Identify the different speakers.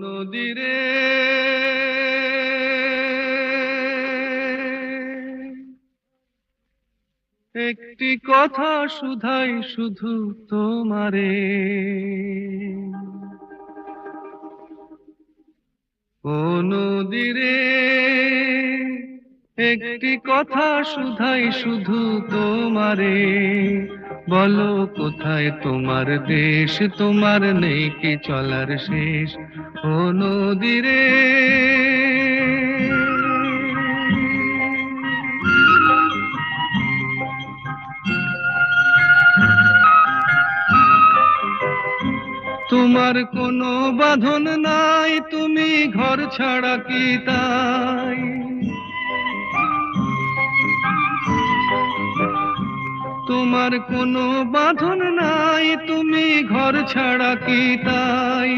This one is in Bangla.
Speaker 1: নদীরে একটি কথা শুধাই শুধু তোমারে, ও নদীরে একটি কথা শুধাই শুধু তোমারে, বলো কোথায় তোমার দেশ, তোমার নেই কি চলার শেষ, ও নদীরে। তোমার কোনো বাঁধন নাই, তুমি ঘর ছাড়া কি তাই, তোমার কোনো বাঁধন নাই, তুমি ঘর ছাড়া কি তাই,